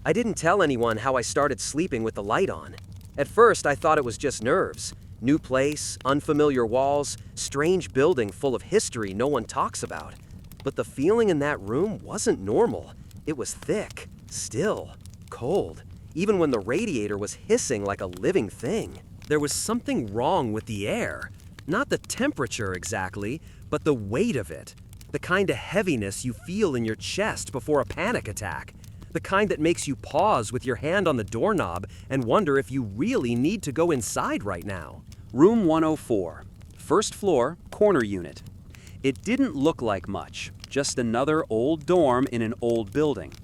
I didn't tell anyone how I started sleeping with the light on. At first, I thought it was just nerves. New place, unfamiliar walls, strange building full of history no one talks about. But the feeling in that room wasn't normal. It was thick, still, cold, even when the radiator was hissing like a living thing. There was something wrong with the air. Not the temperature exactly, but the weight of it. The kind of heaviness you feel in your chest before a panic attack. The kind that makes you pause with your hand on the doorknob and wonder if you really need to go inside right now. Room 104, first floor, corner unit. It didn't look like much, just another old dorm in an old building.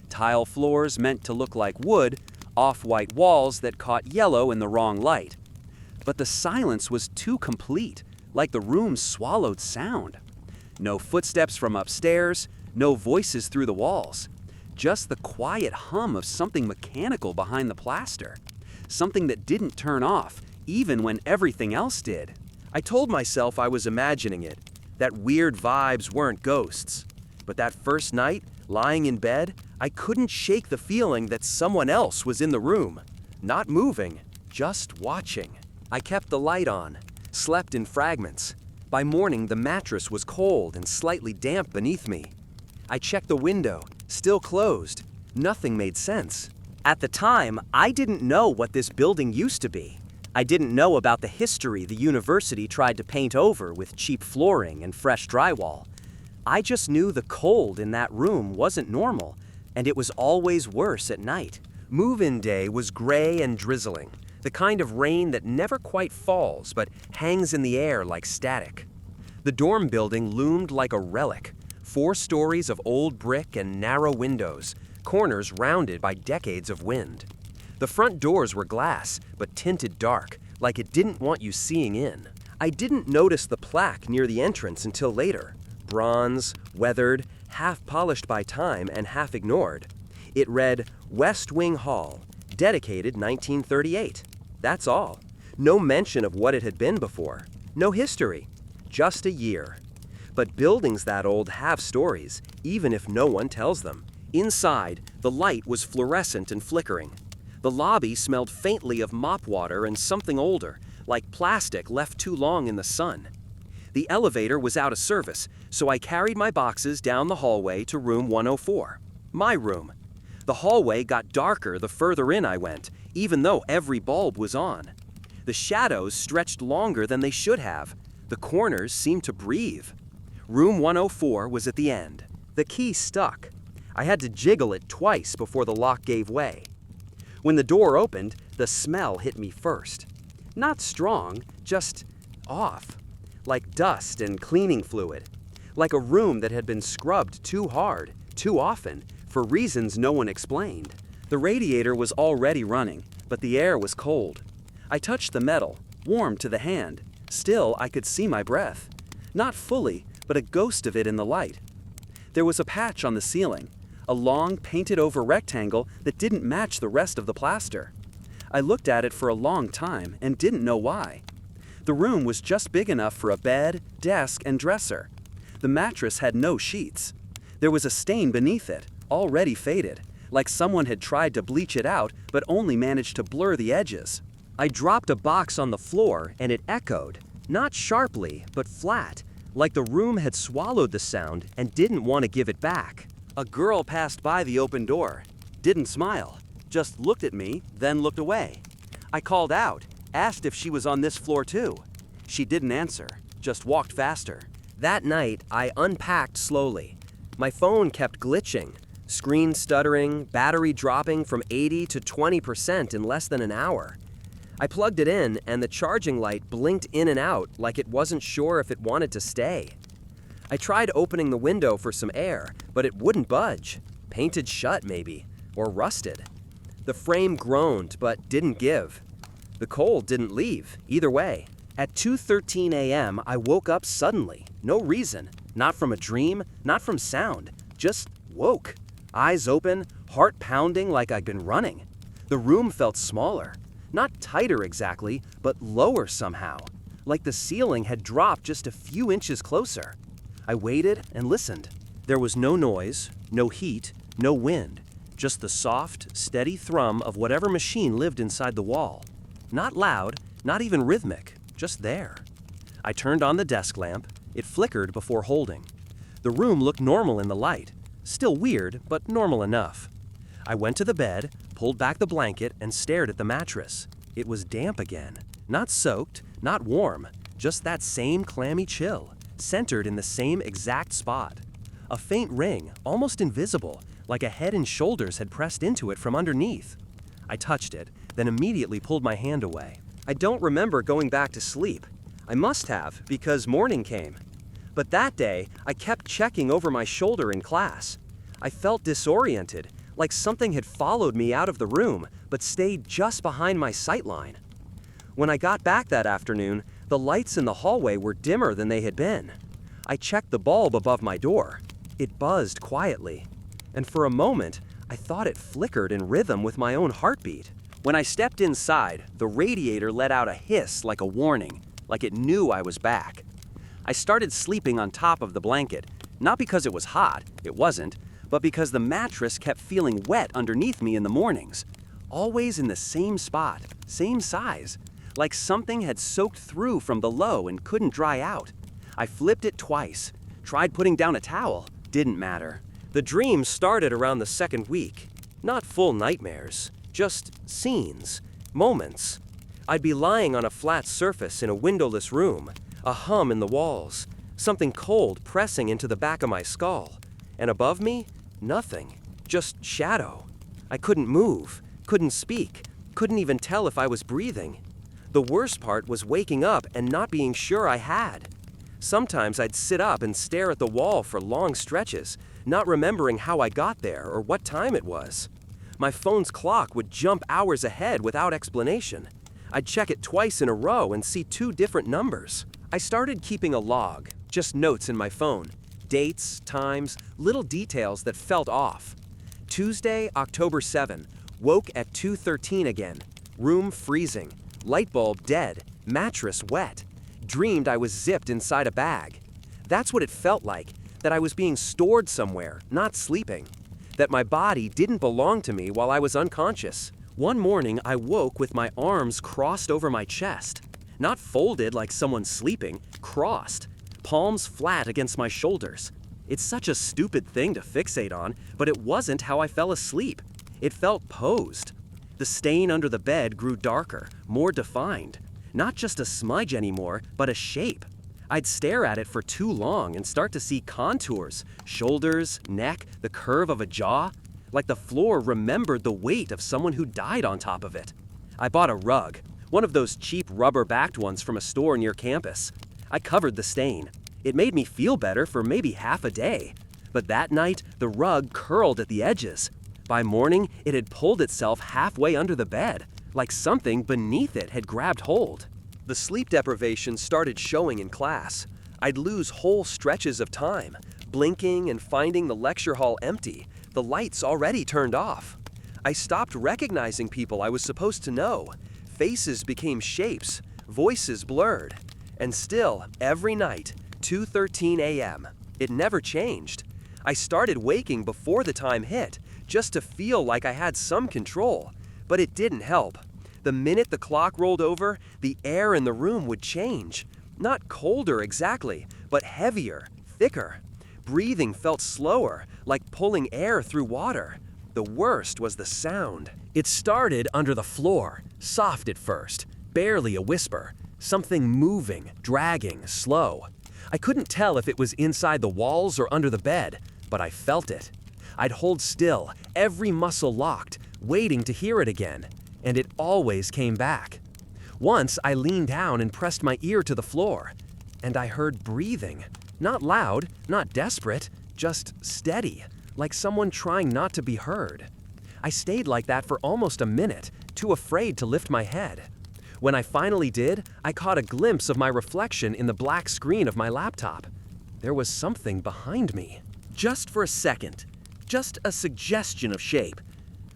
Tile floors meant to look like wood, off-white walls that caught yellow in the wrong light. But the silence was too complete, like the room swallowed sound. No footsteps from upstairs, no voices through the walls. Just the quiet hum of something mechanical behind the plaster. Something that didn't turn off, even when everything else did. I told myself I was imagining it, that weird vibes weren't ghosts. But that first night, lying in bed, I couldn't shake the feeling that someone else was in the room. Not moving, just watching. I kept the light on, slept in fragments. By morning, the mattress was cold and slightly damp beneath me. I checked the window, still closed. Nothing made sense. At the time, I didn't know what this building used to be. I didn't know about the history the university tried to paint over with cheap flooring and fresh drywall. I just knew the cold in that room wasn't normal, and it was always worse at night. Move-in day was gray and drizzling, the kind of rain that never quite falls but hangs in the air like static. The dorm building loomed like a relic, 4 stories of old brick and narrow windows, corners rounded by decades of wind. The front doors were glass, but tinted dark, like it didn't want you seeing in. I didn't notice the plaque near the entrance until later. Bronze, weathered, half polished by time and half ignored. It read, West Wing Hall, dedicated 1938. That's all. No mention of what it had been before. No history. Just a year. But buildings that old have stories, even if no one tells them. Inside, the light was fluorescent and flickering. The lobby smelled faintly of mop water and something older, like plastic left too long in the sun. The elevator was out of service, so I carried my boxes down the hallway to room 104. My room. The hallway got darker the further in I went, even though every bulb was on. The shadows stretched longer than they should have. The corners seemed to breathe. Room 104 was at the end. The key stuck. I had to jiggle it twice before the lock gave way. When the door opened, the smell hit me first. Not strong, just off. Like dust and cleaning fluid. Like a room that had been scrubbed too hard, too often, for reasons no one explained. The radiator was already running, but the air was cold. I touched the metal, warm to the hand. Still, I could see my breath. Not fully, but a ghost of it in the light. There was a patch on the ceiling, a long painted-over rectangle that didn't match the rest of the plaster. I looked at it for a long time and didn't know why. The room was just big enough for a bed, desk, and dresser. The mattress had no sheets. There was a stain beneath it, already faded, like someone had tried to bleach it out but only managed to blur the edges. I dropped a box on the floor and it echoed, not sharply, but flat, like the room had swallowed the sound and didn't want to give it back. A girl passed by the open door, didn't smile, just looked at me, then looked away. I called out, asked if she was on this floor too. She didn't answer, just walked faster. That night, I unpacked slowly. My phone kept glitching, screen stuttering, battery dropping from 80 to 20% in less than an hour. I plugged it in, and the charging light blinked in and out like it wasn't sure if it wanted to stay. I tried opening the window for some air, but it wouldn't budge. Painted shut, maybe, or rusted. The frame groaned, but didn't give. The cold didn't leave, either way. At 2:13 a.m., I woke up suddenly. No reason. Not from a dream, not from sound. Just woke. Eyes open, heart pounding like I'd been running. The room felt smaller. Not tighter exactly, but lower somehow. Like the ceiling had dropped just a few inches closer. I waited and listened. There was no noise, no heat, no wind. just the soft, steady thrum of whatever machine lived inside the wall. Not loud, not even rhythmic, just there. I turned on the desk lamp. It flickered before holding. The room looked normal in the light, still weird, but normal enough. I went to the bed, pulled back the blanket, and stared at the mattress. It was damp again. Not soaked, not warm, just that same clammy chill, centered in the same exact spot. A faint ring, almost invisible, like a head and shoulders had pressed into it from underneath. I touched it, then immediately pulled my hand away. I don't remember going back to sleep. I must have, because morning came. But that day, I kept checking over my shoulder in class. I felt disoriented, like something had followed me out of the room, but stayed just behind my sightline. When I got back that afternoon, the lights in the hallway were dimmer than they had been. I checked the bulb above my door. It buzzed quietly. And for a moment, I thought it flickered in rhythm with my own heartbeat. When I stepped inside, the radiator let out a hiss like a warning, like it knew I was back. I started sleeping on top of the blanket, not because it was hot, it wasn't, but because the mattress kept feeling wet underneath me in the mornings. Always in the same spot, same size, like something had soaked through from below and couldn't dry out. I flipped it twice, tried putting down a towel, didn't matter. The dreams started around the second week. Not full nightmares, just scenes, moments. I'd be lying on a flat surface in a windowless room, a hum in the walls, something cold pressing into the back of my skull. And above me, nothing, just shadow. I couldn't move, couldn't speak, couldn't even tell if I was breathing. The worst part was waking up and not being sure I had. Sometimes I'd sit up and stare at the wall for long stretches, not remembering how I got there or what time it was. My phone's clock would jump hours ahead without explanation. I'd check it twice in a row and see two different numbers. I started keeping a log, just notes in my phone. Dates, times, little details that felt off. Tuesday, October 7, woke at 2:13 again. Room freezing, light bulb dead, mattress wet. Dreamed I was zipped inside a bag. That's what it felt like, that I was being stored somewhere, not sleeping. That my body didn't belong to me while I was unconscious. One morning, I woke with my arms crossed over my chest. Not folded like someone sleeping, crossed. Palms flat against my shoulders. It's such a stupid thing to fixate on, but it wasn't how I fell asleep. It felt posed. The stain under the bed grew darker, more defined. Not just a smudge anymore, but a shape. I'd stare at it for too long and start to see contours, shoulders, neck, the curve of a jaw. Like the floor remembered the weight of someone who died on top of it. I bought a rug, one of those cheap rubber-backed ones from a store near campus. I covered the stain. It made me feel better for maybe half a day. But that night, the rug curled at the edges. By morning, it had pulled itself halfway under the bed, like something beneath it had grabbed hold. The sleep deprivation started showing in class. I'd lose whole stretches of time, blinking and finding the lecture hall empty, the lights already turned off. I stopped recognizing people I was supposed to know. Faces became shapes, voices blurred. And still, every night, 2:13 a.m., it never changed. I started waking before the time hit, just to feel like I had some control. But it didn't help. The minute the clock rolled over, the air in the room would change. Not colder exactly, but heavier, thicker. Breathing felt slower, like pulling air through water. The worst was the sound. It started under the floor, soft at first, barely a whisper. Something moving, dragging, slow. I couldn't tell if it was inside the walls or under the bed, but I felt it. I'd hold still, every muscle locked, waiting to hear it again, and it always came back. Once I leaned down and pressed my ear to the floor, and I heard breathing. Not loud, not desperate, just steady, like someone trying not to be heard. I stayed like that for almost a minute, too afraid to lift my head. When I finally did, I caught a glimpse of my reflection in the black screen of my laptop. There was something behind me. Just for a second, just a suggestion of shape.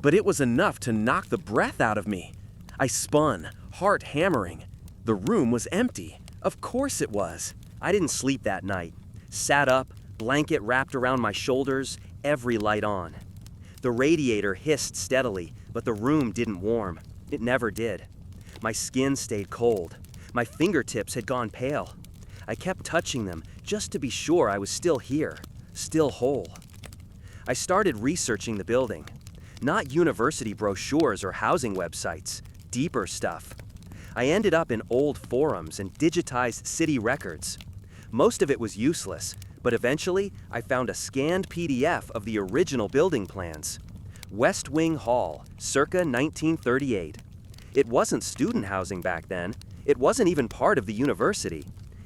But it was enough to knock the breath out of me. I spun, heart hammering. The room was empty. Of course it was. I didn't sleep that night. Sat up, blanket wrapped around my shoulders, every light on. The radiator hissed steadily, but the room didn't warm. It never did. My skin stayed cold. My fingertips had gone pale. I kept touching them just to be sure I was still here, still whole. I started researching the building. Not university brochures or housing websites, deeper stuff. I ended up in old forums and digitized city records. Most of it was useless, but eventually I found a scanned PDF of the original building plans. West Wing Hall, circa 1938. It wasn't student housing back then. It wasn't even part of the university.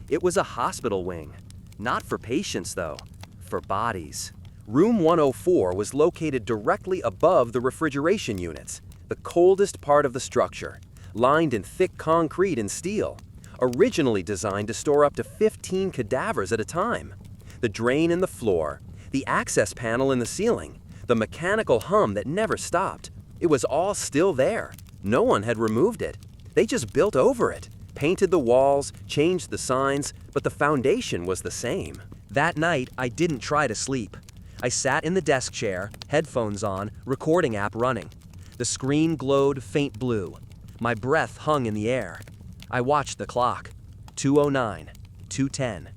It was a hospital wing. Not for patients, though. For bodies. Room 104 was located directly above the refrigeration units, the coldest part of the structure, lined in thick concrete and steel, originally designed to store up to 15 cadavers at a time. The drain in the floor, the access panel in the ceiling, the mechanical hum that never stopped. It was all still there. No one had removed it. They just built over it, painted the walls, changed the signs, but the foundation was the same. That night, I didn't try to sleep. I sat in the desk chair, headphones on, recording app running. The screen glowed faint blue. My breath hung in the air. I watched the clock. 2:09, 2:10.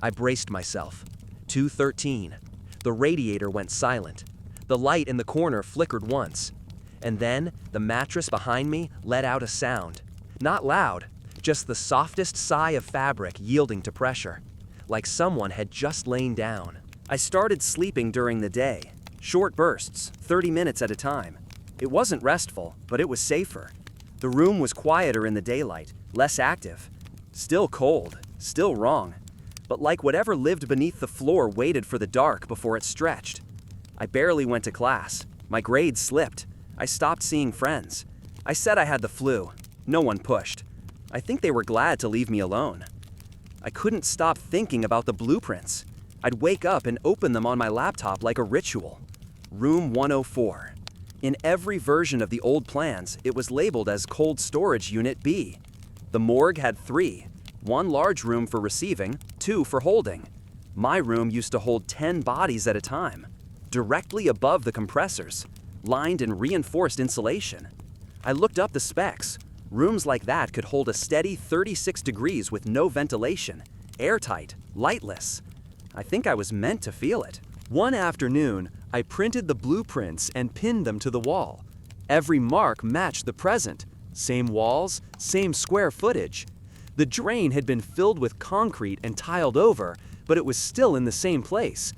I braced myself. 2:13. The radiator went silent. The light in the corner flickered once. And then, the mattress behind me let out a sound. Not loud, just the softest sigh of fabric yielding to pressure. Like someone had just lain down. I started sleeping during the day. Short bursts, 30 minutes at a time. It wasn't restful, but it was safer. The room was quieter in the daylight, less active. Still cold, still wrong. But like whatever lived beneath the floor waited for the dark before it stretched. I barely went to class. My grades slipped. I stopped seeing friends. I said I had the flu. No one pushed. I think they were glad to leave me alone. I couldn't stop thinking about the blueprints. I'd wake up and open them on my laptop like a ritual. Room 104. In every version of the old plans, it was labeled as Cold Storage Unit B. The morgue had 3. 1 large room for receiving, 2 for holding. My room used to hold 10 bodies at a time, directly above the compressors, lined in reinforced insulation. I looked up the specs. Rooms like that could hold a steady 36 degrees with no ventilation, airtight, lightless. I think I was meant to feel it. One afternoon, I printed the blueprints and pinned them to the wall. Every mark matched the present. Same walls, same square footage. The drain had been filled with concrete and tiled over, but it was still in the same place.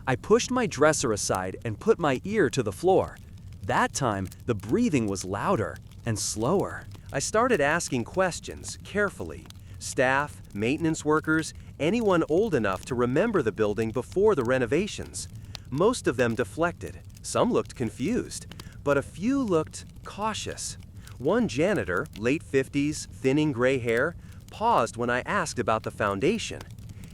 I pushed my dresser aside and put my ear to the floor. That time, the breathing was louder and slower. I started asking questions carefully. Staff, maintenance workers, anyone old enough to remember the building before the renovations. Most of them deflected. Some looked confused, but a few looked cautious. One janitor, late 50s, thinning gray hair, paused when I asked about the foundation.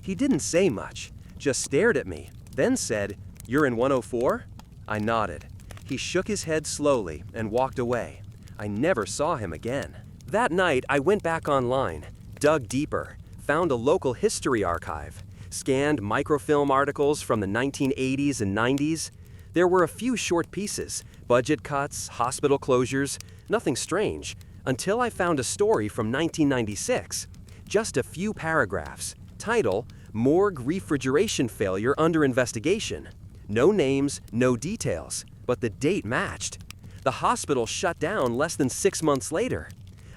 He didn't say much, just stared at me, then said, "You're in 104?" I nodded. He shook his head slowly and walked away. I never saw him again. That night, I went back online, dug deeper, found a local history archive, scanned microfilm articles from the 1980s and 90s. There were a few short pieces, budget cuts, hospital closures, nothing strange, until I found a story from 1996. Just a few paragraphs. Title, Morgue Refrigeration Failure Under Investigation. No names, no details, but the date matched. The hospital shut down less than 6 months later.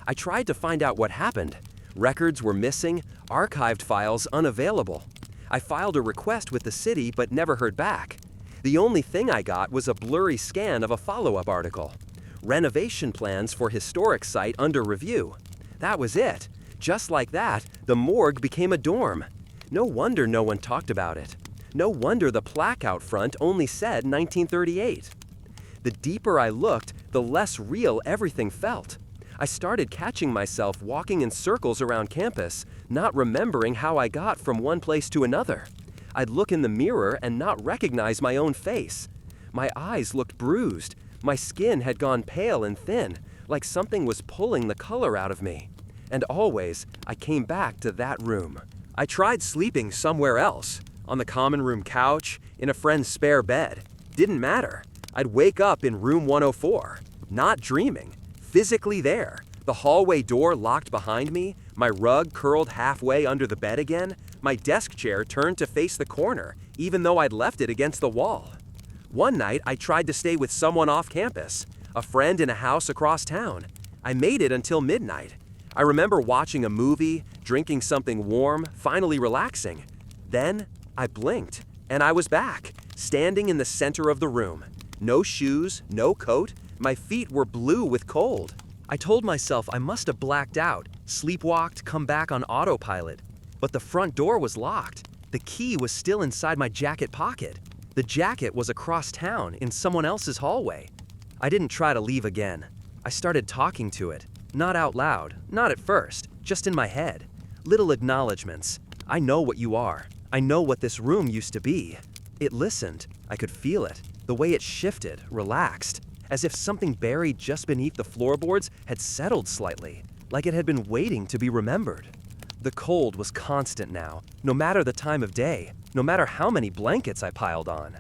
I tried to find out what happened. Records were missing, archived files unavailable. I filed a request with the city but never heard back. The only thing I got was a blurry scan of a follow-up article. Renovation plans for historic site under review. That was it. Just like that, the morgue became a dorm. No wonder no one talked about it. No wonder the plaque out front only said 1938. The deeper I looked, the less real everything felt. I started catching myself walking in circles around campus, not remembering how I got from one place to another. I'd look in the mirror and not recognize my own face. My eyes looked bruised. My skin had gone pale and thin, like something was pulling the color out of me. And always, I came back to that room. I tried sleeping somewhere else, on the common room couch, in a friend's spare bed. Didn't matter. I'd wake up in room 104, not dreaming, physically there. The hallway door locked behind me, my rug curled halfway under the bed again, my desk chair turned to face the corner, even though I'd left it against the wall. One night, I tried to stay with someone off campus, a friend in a house across town. I made it until midnight. I remember watching a movie, drinking something warm, finally relaxing. Then, I blinked, and I was back, standing in the center of the room. No shoes, no coat, my feet were blue with cold. I told myself I must have blacked out, sleepwalked, come back on autopilot. But the front door was locked. The key was still inside my jacket pocket. The jacket was across town in someone else's hallway. I didn't try to leave again. I started talking to it. Not out loud, not at first, just in my head. Little acknowledgments. I know what you are. I know what this room used to be. It listened. I could feel it. The way it shifted, relaxed, as if something buried just beneath the floorboards had settled slightly, like it had been waiting to be remembered. The cold was constant now, no matter the time of day, no matter how many blankets I piled on.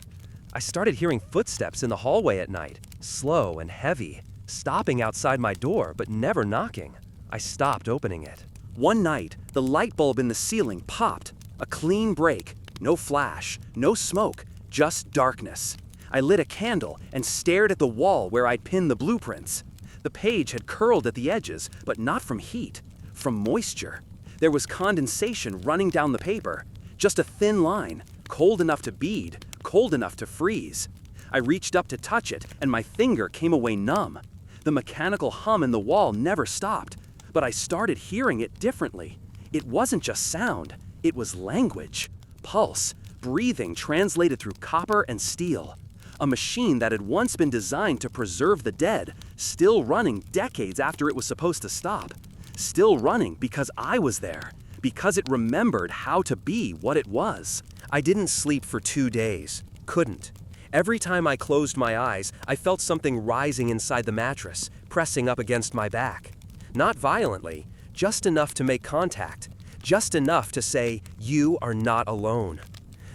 I started hearing footsteps in the hallway at night, slow and heavy, stopping outside my door but never knocking. I stopped opening it. One night, the light bulb in the ceiling popped. A clean break, no flash, no smoke, just darkness. I lit a candle and stared at the wall where I'd pinned the blueprints. The page had curled at the edges, but not from heat, from moisture. There was condensation running down the paper, just a thin line, cold enough to bead, cold enough to freeze. I reached up to touch it, and my finger came away numb. The mechanical hum in the wall never stopped, but I started hearing it differently. It wasn't just sound, it was language, pulse, breathing translated through copper and steel. A machine that had once been designed to preserve the dead, still running decades after it was supposed to stop. Still running because I was there, because it remembered how to be what it was. I didn't sleep for 2 days. Couldn't. Every time I closed my eyes, I felt something rising inside the mattress, pressing up against my back. Not violently, just enough to make contact, just enough to say, "You are not alone."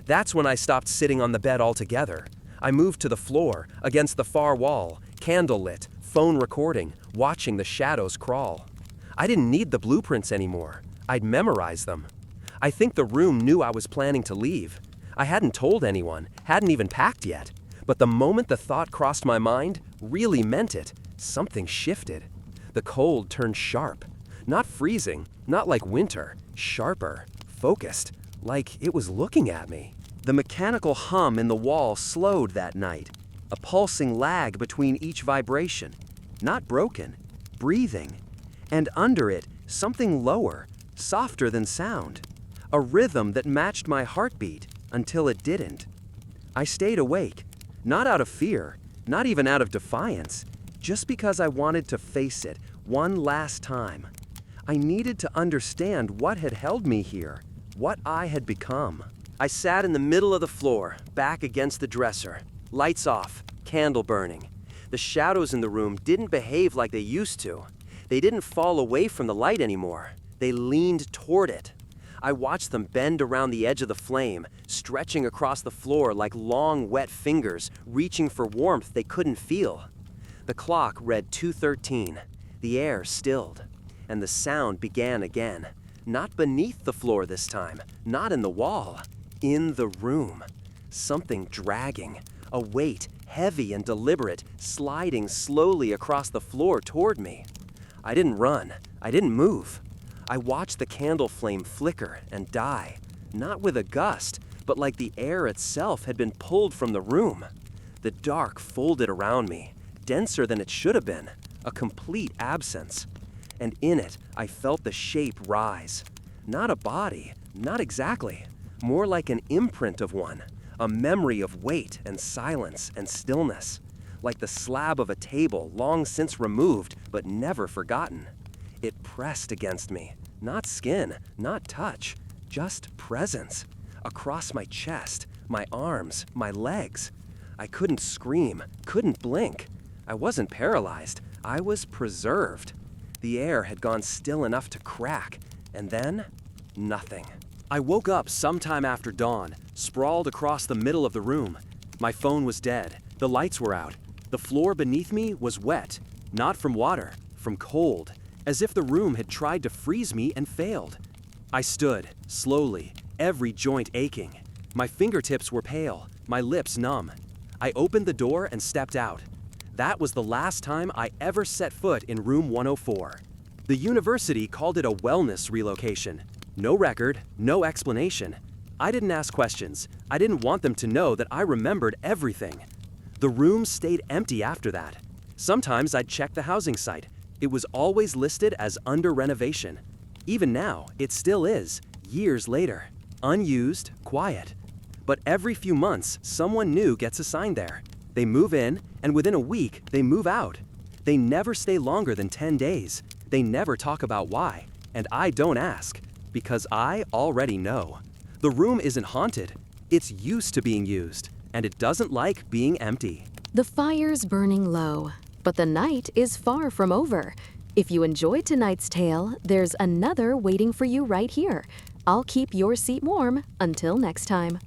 That's when I stopped sitting on the bed altogether. I moved to the floor, against the far wall, candle lit, phone recording, watching the shadows crawl. I didn't need the blueprints anymore. I'd memorized them. I think the room knew I was planning to leave. I hadn't told anyone, hadn't even packed yet. But the moment the thought crossed my mind, really meant it. Something shifted. The cold turned sharp. Not freezing, not like winter, sharper, focused, like it was looking at me. The mechanical hum in the wall slowed that night, a pulsing lag between each vibration. Not broken, breathing. And under it, something lower, softer than sound. A rhythm that matched my heartbeat until it didn't. I stayed awake, not out of fear, not even out of defiance, just because I wanted to face it one last time. I needed to understand what had held me here, what I had become. I sat in the middle of the floor, back against the dresser. Lights off, candle burning. The shadows in the room didn't behave like they used to. They didn't fall away from the light anymore. They leaned toward it. I watched them bend around the edge of the flame, stretching across the floor like long, wet fingers, reaching for warmth they couldn't feel. The clock read 2:13. The air stilled, and the sound began again. Not beneath the floor this time, not in the wall. In the room. Something dragging. A weight, heavy and deliberate, sliding slowly across the floor toward me. I didn't run. I didn't move. I watched the candle flame flicker and die. Not with a gust, but like the air itself had been pulled from the room. The dark folded around me, denser than it should have been. A complete absence. And in it, I felt the shape rise. Not a body, not exactly. More like an imprint of one, a memory of weight and silence and stillness, like the slab of a table long since removed but never forgotten. It pressed against me, not skin, not touch, just presence, across my chest, my arms, my legs. I couldn't scream, couldn't blink. I wasn't paralyzed, I was preserved. The air had gone still enough to crack, and then, nothing. I woke up sometime after dawn, sprawled across the middle of the room. My phone was dead, The lights were out. The floor beneath me was wet, not from water, from cold, as if the room had tried to freeze me and failed. I stood, slowly, every joint aching. My fingertips were pale, my lips numb. I opened the door and stepped out. That was the last time I ever set foot in room 104. The university called it a wellness relocation. No record, no explanation. I didn't ask questions. I didn't want them to know that I remembered everything. The room stayed empty after that. Sometimes I'd check the housing site. It was always listed as under renovation. Even now, it still is, years later. Unused, quiet. But every few months, someone new gets assigned there. They move in, and within a week, they move out. They never stay longer than 10 days. They never talk about why. And I don't ask, because I already know. The room isn't haunted. It's used to being used, and it doesn't like being empty. The fire's burning low, but the night is far from over. If you enjoyed tonight's tale, there's another waiting for you right here. I'll keep your seat warm until next time.